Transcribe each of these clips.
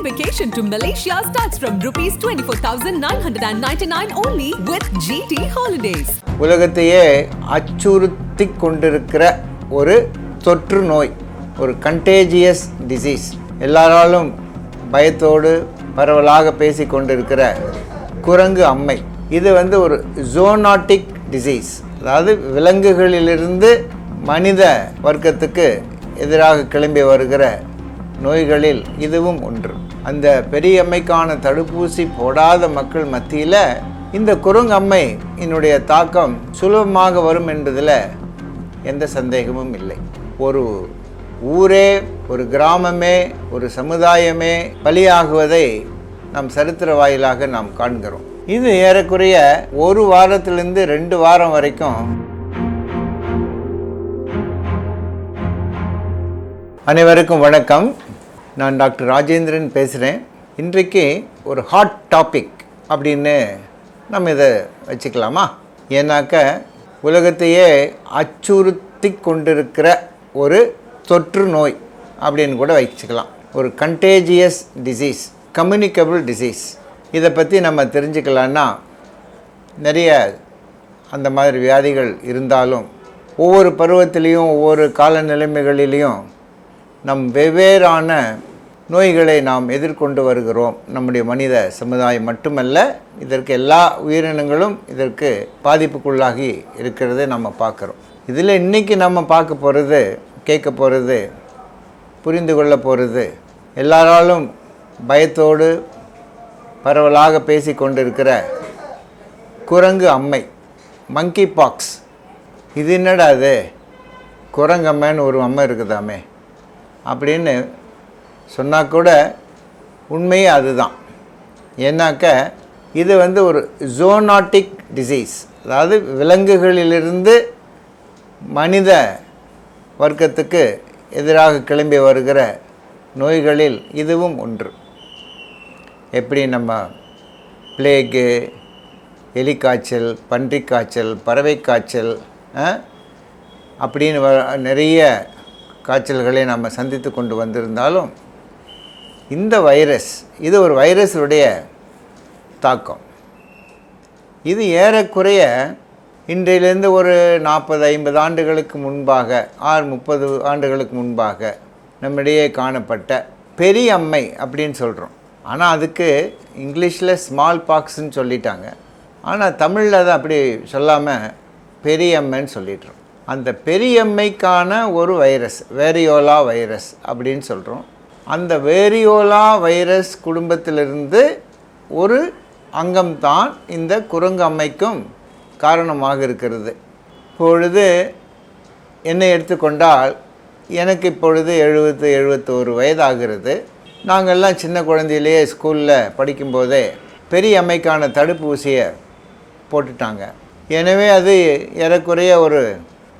vacation to Malaysia starts from rupees 24,999 only with GT Holidays. உலகத்தையே அச்சுறுத்திக் கொண்டிருக்கிற ஒரு தொற்று நோய், ஒரு கண்டேஜியஸ் டிசீஸ், எல்லாராலும் பயத்தோடு பரவலாக பேசி கொண்டிருக்கிற குரங்கு அம்மை. இது ஒரு ஜூனோட்டிக் டிசீஸ், அதாவது விலங்குகளிலிருந்து மனித வர்க்கத்துக்கு எதிராக கிளம்பி வருகிற நோய்களில் இதுவும் ஒன்று. அந்த பெரிய அம்மைக்கான தடுப்பூசி போடாத மக்கள் மத்தியில் இந்த குரங்கம்மை என்னுடைய தாக்கம் சுலபமாக வரும் என்பதில் எந்த சந்தேகமும் இல்லை. ஒரு ஊரே, ஒரு கிராமமே, ஒரு சமுதாயமே பலியாகுவதை நம் சரித்திர வாயிலாக நாம் காண்கிறோம். இது ஏறக்குறைய ஒரு வாரத்திலிருந்து 2 வாரம் வரைக்கும். அனைவருக்கும் வணக்கம். நான் டாக்டர் ராஜேந்திரன் பேசுகிறேன். இன்றைக்கு ஒரு ஹாட் டாபிக் அப்படின்னு நம்ம இதை வச்சுக்கலாமா? ஏன்னாக்க உலகத்தையே அச்சுறுத்தி கொண்டிருக்கிற ஒரு தொற்று நோய் அப்படின்னு கூட வச்சுக்கலாம். ஒரு கண்டேஜியஸ் டிசீஸ், கம்யூனிகபிள் டிசீஸ். இதை பற்றி நம்ம தெரிஞ்சுக்கலான்னா, நிறைய அந்த மாதிரி வியாதிகள் இருந்தாலும் ஒவ்வொரு பருவத்திலையும் ஒவ்வொரு கால நிலைமைகளிலையும் நம் வெவ்வேறான நோய்களை நாம் எதிர்கொண்டு வருகிறோம். நம்முடைய மனித சமுதாயம் மட்டுமல்ல, இதற்கு எல்லா உயிரினங்களும் இதற்கு பாதிப்புக்குள்ளாகி இருக்கிறத நம்ம பார்க்குறோம். இதில் இன்றைக்கி நம்ம பார்க்க போகிறது, கேட்க போகிறது, புரிந்து கொள்ள போகிறது, எல்லாராலும் பயத்தோடு பரவலாக பேசி கொண்டிருக்கிற குரங்கு அம்மை, மங்கி பாக்ஸ். இது என்னடா அது, குரங்கம்மைன்னு ஒரு அம்மை இருக்குதாமே அப்படின்னு சொன்னால் கூட உண்மையே அதுதான். ஏன்னாக்க இது ஒரு ஜூனோட்டிக் டிசீஸ், அதாவது விலங்குகளிலிருந்து மனித வர்க்கத்துக்கு எதிராக கிளம்பி வருகிற நோய்களில் இதுவும் ஒன்று. எப்படி நம்ம பிளேகு, எலிக்காய்ச்சல், பன்றிக்காய்ச்சல், பறவை காய்ச்சல் அப்படின்னு நிறைய காய்ச்சல்களை நம்ம சந்தித்து கொண்டு வந்திருந்தாலும், இந்த வைரஸ், இது ஒரு வைரஸுடைய தாக்கம். இது ஏறக்குறைய இன்றையிலேருந்து ஒரு 40-50 ஆண்டுகளுக்கு முன்பாக, 30 ஆண்டுகளுக்கு முன்பாக நம்மிடையே காணப்பட்ட பெரிய அம்மை அப்படின்னு சொல்கிறோம். ஆனால் அதுக்கு இங்கிலீஷில் ஸ்மால் பாக்ஸ்ன்னு சொல்லிட்டாங்க. ஆனால் தமிழில் அதை அப்படி சொல்லாமல் பெரிய அம்மைன்னு சொல்லிடுறோம். அந்த பெரியம்மைக்கான ஒரு வைரஸ், வேரியோலா வைரஸ் அப்படின்னு சொல்கிறோம். அந்த வேரியோலா வைரஸ் குடும்பத்திலிருந்து ஒரு அங்கம்தான் இந்த குரங்கு அம்மைக்கும் காரணமாக இருக்கிறது. இப்பொழுது என்னை எடுத்துக்கொண்டால், எனக்கு இப்பொழுது 71 வயதாகிறது. நாங்கள்லாம் சின்ன குழந்தையிலேயே ஸ்கூலில் படிக்கும்போதே பெரிய அம்மைக்கான தடுப்பூசியை போட்டுட்டாங்க. எனவே அது ஏறக்குறைய ஒரு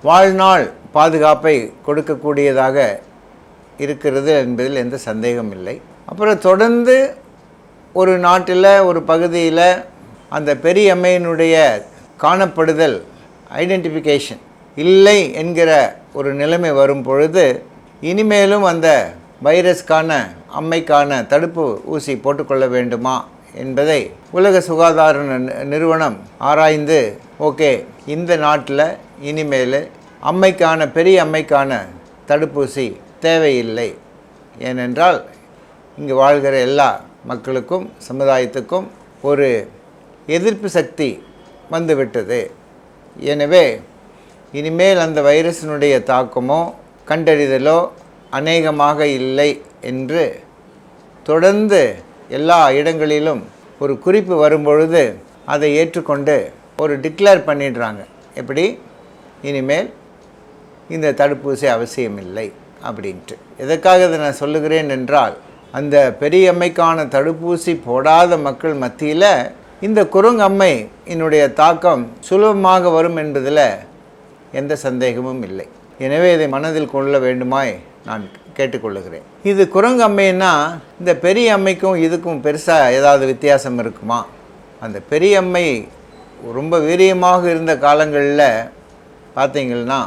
வாழ்நாள் பாதுகாப்பை கொடுக்கக்கூடியதாக இருக்கிறது என்பதில் எந்த சந்தேகம் இல்லை. அப்புறம் தொடர்ந்து ஒரு நாட்டில், ஒரு பகுதியில் அந்த பெரிய அம்மையினுடைய காணப்படுதல், ஐடென்டிஃபிகேஷன் இல்லை என்கிற ஒரு நிலைமை வரும் பொழுது, இனிமேலும் அந்த வைரஸ்க்கான, அம்மைக்கான தடுப்பு ஊசி போட்டுக்கொள்ள வேண்டுமா என்பதை உலக சுகாதார நிறுவனம் ஆராய்ந்து, ஓகே, இந்த நாட்டில் இனிமேல் அம்மைக்கான, பெரிய அம்மைக்கான தடுப்பூசி தேவையில்லை. ஏனென்றால் இங்கு வாழ்கிற எல்லா மக்களுக்கும், சமுதாயத்துக்கும் ஒரு எதிர்ப்பு சக்தி வந்துவிட்டது. எனவே இனிமேல் அந்த வைரஸினுடைய தாக்கமோ கண்டறிதலோ அநேகமாக இல்லை என்று தொடர்ந்து எல்லா இடங்களிலும் ஒரு குறிப்பு வரும்பொழுது அதை ஏற்றுக்கொண்டு ஒரு டிக்ளேர் பண்ணிடுறாங்க. எப்படி, இனிமேல் இந்த தடுப்பூசி அவசியமில்லை அப்படின்ட்டு. எதற்காக இதை நான் சொல்லுகிறேன் என்றால், அந்த பெரிய அம்மைக்கான தடுப்பூசி போடாத மக்கள் மத்தியில் இந்த குரங்கம்மை என்னுடைய தாக்கம் சுலபமாக வரும் என்பதில் எந்த சந்தேகமும் இல்லை. எனவே இதை மனதில் கொள்ள வேண்டுமாய் நான் கேட்டுக்கொள்ளுகிறேன். இது குரங்கம்மைன்னா இந்த பெரிய அம்மைக்கும் இதுக்கும் பெருசாக ஏதாவது வித்தியாசம் இருக்குமா? அந்த பெரிய அம்மை ரொம்ப வீரியமாக இருந்த காலங்களில் பார்த்தீங்கன்னா,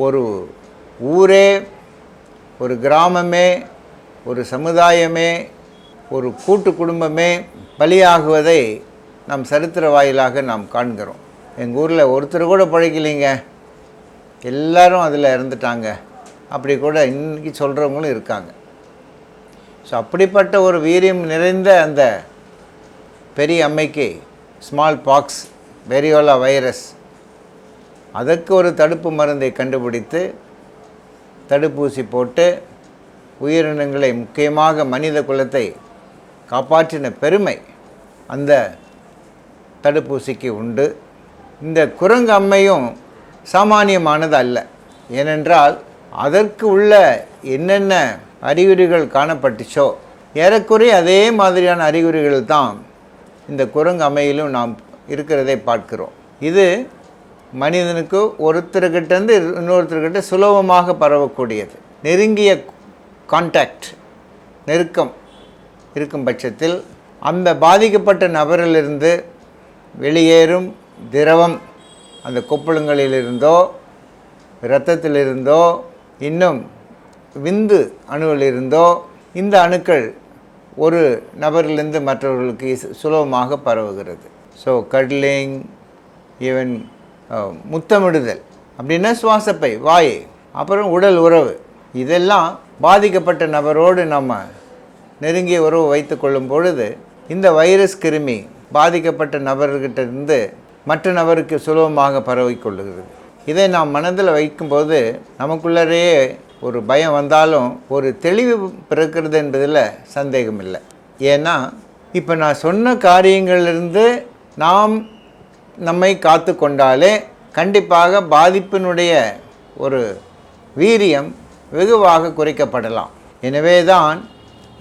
ஒரு ஊரே, ஒரு கிராமமே, ஒரு சமுதாயமே ஒரு கூட்டு குடும்பமே பலியாகுவதை நாம் சரித்திர வாயிலாக நாம் காண்கிறோம். எங்கள் ஊரில் ஒருத்தர் கூட பிழைக்கலைங்க, எல்லாரும் அதில் இறந்துட்டாங்க, அப்படி கூட இன்றைக்கி சொல்கிறவங்களும் இருக்காங்க. ஸோ அப்படிப்பட்ட ஒரு வீரியம் நிறைந்த அந்த பெரிய அம்மைக்கு ஸ்மால் பாக்ஸ் வெரியோலா வைரஸ், அதற்கு ஒரு தடுப்பு மருந்தை கண்டுபிடித்து தடுப்பூசி போட்டு உயிரினங்களை, முக்கியமாக மனித குலத்தை காப்பாற்றின பெருமை அந்த தடுப்பூசிக்கு உண்டு. இந்த குரங்கு அம்மையும் சாமானியமானது அல்ல. ஏனென்றால் அதற்கு உள்ள என்னென்ன அறிகுறிகள் காணப்பட்டுச்சோ ஏறக்குறைய அதே மாதிரியான அறிகுறிகள் தான் இந்த குரங்கு அம்மையிலும் நாம் இருக்கிறதை பார்க்கிறோம். இது மனிதனுக்கு ஒருத்தர்கிட்டேருந்து இன்னொருத்தர்கிட்ட சுலபமாக பரவக்கூடியது. நெருங்கிய கான்டாக்ட், நெருக்கம் இருக்கும் பட்சத்தில் அந்த பாதிக்கப்பட்ட நபரிலிருந்து வெளியேறும் திரவம் அந்த கொப்பளங்களிலிருந்தோ இரத்தத்திலிருந்தோ இன்னும் விந்து அணுவிலிருந்தோ இந்த அணுக்கள் ஒரு நபரிலிருந்து மற்றவர்களுக்கு சுலபமாக பரவுகிறது. ஸோ கட்லிங், ஈவன் முத்தமிடுதல் அப்படின்னா சுவாசப்பை, வாய், அப்புறம் உடல் உறவு, இதெல்லாம் பாதிக்கப்பட்ட நபரோடு நம்ம நெருங்கிய உறவு வைத்து கொள்ளும் பொழுது இந்த வைரஸ் கிருமி பாதிக்கப்பட்ட நபர்கிட்ட இருந்து மற்ற நபருக்கு சுலபமாக பரவிக்கொள்ளுகிறது. இதை நாம் மனதில் வைக்கும்போது நமக்குள்ளரே ஒரு பயம் வந்தாலும் ஒரு தெளிவு பிறக்கிறது என்பதில் சந்தேகம் இல்லை. ஏன்னா இப்போ நான் சொன்ன காரியங்களிலிருந்து நாம் நம்மை காத்து கொண்டாலே கண்டிப்பாக பாதிப்பினுடைய ஒரு வீரியம் வெகுவாக குறைக்கப்படலாம். எனவே தான்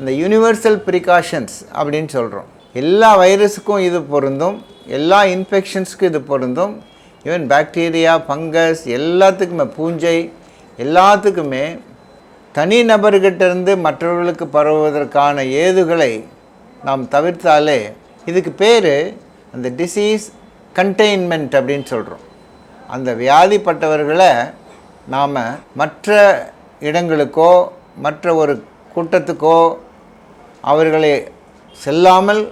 இந்த யூனிவர்சல் ப்ரிகாஷன்ஸ் அப்படின்னு சொல்கிறோம். எல்லா வைரஸுக்கும் இது பொருந்தும், எல்லா இன்ஃபெக்ஷன்ஸுக்கும் இது பொருந்தும். ஈவன் பாக்டீரியா, ஃபங்கஸ், எல்லாத்துக்குமே, பூஞ்சை, எல்லாத்துக்குமே தனி நபர்கிட்டேருந்து மற்றவர்களுக்கு பரவுவதற்கான ஏதுகளை நாம் தவிர்த்தாலே இதுக்கு பேர் அந்த டிசீஸ் கண்டெய்ன்மெண்ட் அப்படின்னு சொல்கிறோம். அந்த வியாதிப்பட்டவர்களை நாம் மற்ற இடங்களுக்கோ மற்ற ஒரு கூட்டத்துக்கோ அவர்களை செல்லாமல்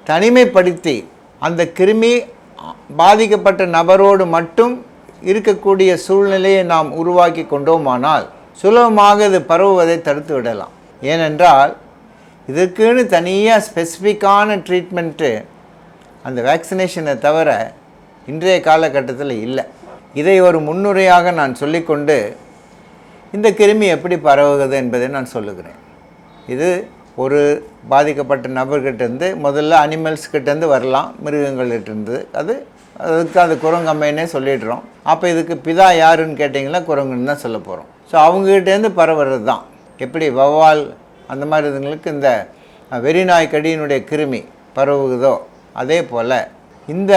தனிமைப்படுத்தி அந்த கிருமி பாதிக்கப்பட்ட நபரோடு மட்டும் இருக்கக்கூடிய சூழ்நிலையை நாம் உருவாக்கி கொண்டோமானால் சுலபமாக இது பரவுவதை தடுத்து விடலாம். ஏனென்றால் இதற்குன்னு தனியாக ஸ்பெசிஃபிக்கான ட்ரீட்மெண்ட்டு அந்த வேக்சினேஷனை தவிர இன்றைய காலகட்டத்தில் இல்லை. இதை ஒரு முன்னுரையாக நான் சொல்லிக்கொண்டு இந்த கிருமி எப்படி பரவுகிறது என்பதை நான் சொல்லுகிறேன். இது ஒரு பாதிக்கப்பட்ட நபர்கிட்டேருந்து முதல்ல அனிமல்ஸ்கிட்டேருந்து வரலாம், மிருகங்கள்கிட்டேருந்து. அதுக்கு அது குரங்கம்மைன்னே சொல்லிடுறோம். அப்போ இதுக்கு பிதா யாருன்னு கேட்டிங்கன்னா குரங்குன்னு தான் சொல்ல போகிறோம். ஸோ அவங்ககிட்டேருந்து பரவுறது தான். எப்படி வௌவால் அந்த மாதிரி இதுங்களுக்கு இந்த வெறிநாய் கடியினுடைய கிருமி பரவுகிறதோ அதே போல் இந்த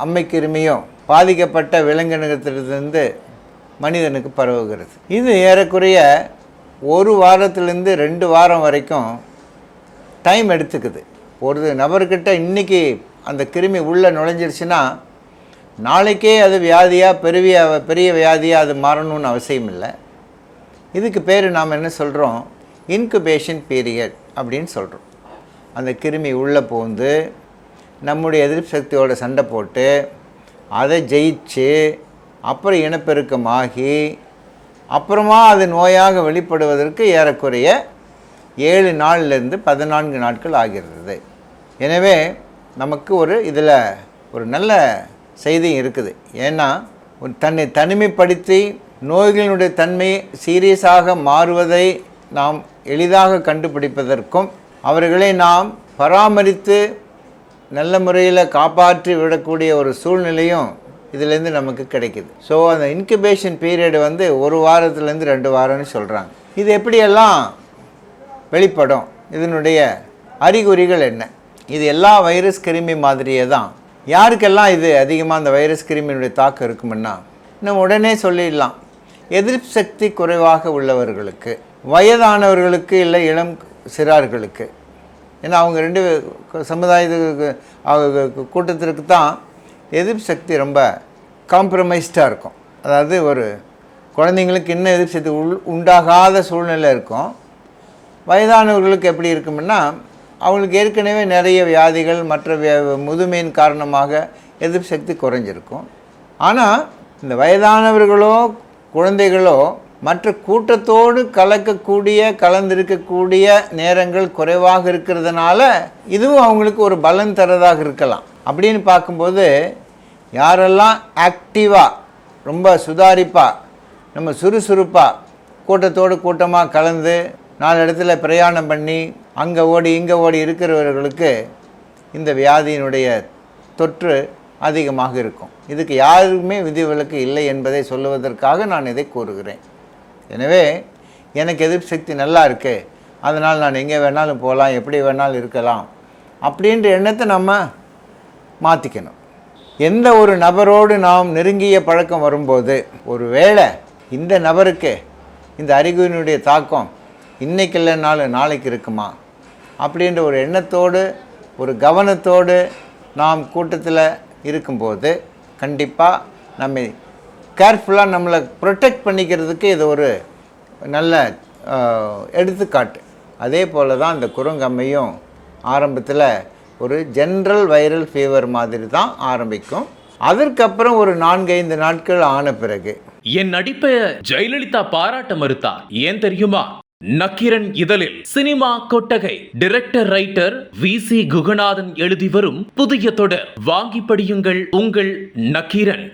அம்மை கிருமியும் பாதிக்கப்பட்ட விலங்கினத்திலிருந்து மனிதனுக்கு பரவுகிறது. இது ஏறக்குறைய 1 வாரத்திலேருந்து 2 வாரம் வரைக்கும் டைம் எடுத்துக்குது. ஒரு நபர்கிட்ட இன்றைக்கி அந்த கிருமி உள்ளே நுழைஞ்சிருச்சுன்னா நாளைக்கே அது வியாதியாக பெரிய வியாதியாக அது மாறணும்னு அவசியம் இல்லை. இதுக்கு பேர் நாம் என்ன சொல்கிறோம், இன்குபேஷன் பீரியட் அப்படின்னு சொல்கிறோம். அந்த கிருமி உள்ளே புகுந்து நம்முடைய எதிர்ப்பு சக்தியோட சண்டை போட்டு அதை ஜெயிச்சு அப்புறம் இனப்பெருக்கமாகி அப்புறமா அது நோயாக வெளிப்படுவதற்கு ஏறக்குறைய 7 நாள்லேருந்து 14 நாட்கள் ஆகிறது. எனவே நமக்கு இதில் ஒரு நல்ல செய்தியும் இருக்குது. ஏன்னா தன்னை தனிமைப்படுத்தி நோய்களினுடைய தன்மை சீரியஸாக மாறுவதை நாம் எளிதாக கண்டுபிடிப்பதற்கும் அவர்களை நாம் பராமரித்து நல்ல முறையில் காப்பாற்றி விடக்கூடிய ஒரு சூழ்நிலையும் இதிலேருந்து நமக்கு கிடைக்குது. ஸோ அந்த இன்குபேஷன் பீரியடு 1 வாரத்துலேருந்து 2 வாரம்னு சொல்கிறாங்க. இது எப்படியெல்லாம் வெளிப்படும், இதனுடைய அறிகுறிகள் என்ன? இது எல்லா வைரஸ் கிருமி மாதிரியே தான். யாருக்கெல்லாம் இது அதிகமாக அந்த வைரஸ் கிருமியினுடைய தாக்கம் இருக்குமுன்னா நம்ம உடனே சொல்லிடலாம். எதிர்ப்பு சக்தி குறைவாக உள்ளவர்களுக்கு, வயதானவர்களுக்கு, இல்லை இளம் சிறார்களுக்கு. ஏன்னா அவங்க 2 சமுதாயத்துக்கு கூட்டத்திற்கு தான் எதிர்ப்பு சக்தி ரொம்ப காம்ப்ரமைஸ்டாக இருக்கும். அதாவது ஒரு குழந்தைங்களுக்கு இன்னும் எதிர்ப்பு சக்தி உண்டாகாத சூழ்நிலை இருக்கும். வயதானவர்களுக்கு எப்படி இருக்குமுன்னா அவங்களுக்கு ஏற்கனவே நிறைய வியாதிகள் மற்ற முதுமையின் காரணமாக எதிர்ப்பு சக்தி குறைஞ்சிருக்கும். ஆனால் இந்த வயதானவர்களோ குழந்தைகளோ மற்ற கூட்டத்தோடு கலந்திருக்கக்கூடிய நேரங்கள் குறைவாக இருக்கிறதுனால இதுவும் அவங்களுக்கு ஒரு பலன் தரதாக இருக்கலாம். அப்படின்னு பார்க்கும்போது யாரெல்லாம் ஆக்டிவாக ரொம்ப சுதாரிப்பாக நம்ம சுறுசுறுப்பாக கூட்டமாக கலந்து 4 இடத்துல பிரயாணம் பண்ணி அங்கே ஓடி இங்கே ஓடி இருக்கிறவர்களுக்கு இந்த வியாதியினுடைய தொற்று அதிகமாக இருக்கும். இதுக்கு யாருக்குமே விதிவிலக்கு இல்லை என்பதை சொல்லுவதற்காக நான் இதை கூறுகிறேன். எனவே எனக்கு எதிர்ப்பு சக்தி நல்லா இருக்குது, அதனால் நான் எங்கே வேணாலும் போகலாம், எப்படி வேணாலும் இருக்கலாம் அப்படின்ற எண்ணத்தை நம்ம மாற்றிக்கணும். எந்த ஒரு நபரோடு நாம் நெருங்கிய பழக்கம் வரும்போது ஒருவேளை இந்த நபருக்கு இந்த அறிகுறியினுடைய தாக்கம் இன்றைக்கு இல்லைனாலும் நாளைக்கு இருக்குமா அப்படின்ற ஒரு எண்ணத்தோடு ஒரு கவனத்தோடு நாம் கூட்டத்தில் இருக்கும்போது கண்டிப்பாக நம்ம கேர்ஃபுல்லாக நம்மளை ப்ரொடெக்ட் பண்ணிக்கிறதுக்கு இது ஒரு நல்ல எடுத்துக்காட்டு. அதே போல் தான் இந்த குரங்கம்மையும் ஆரம்பத்தில் ஒரு ஜென்ரல் வைரல் ஃபீவர் மாதிரி தான் ஆரம்பிக்கும். அதற்கப்புறம் ஒரு 4-5 நாட்கள் ஆன பிறகு என் நடிப்பை ஜெயலலிதா பாராட்ட மறுத்தார். ஏன் தெரியுமா? நக்கீரன் இதழில் சினிமா கொட்டகை டைரக்டர் ரைட்டர் VC குகநாதன் எழுதி வரும் புதிய தொடர் வாங்கி படியுங்கள் உங்கள் நக்கீரன்.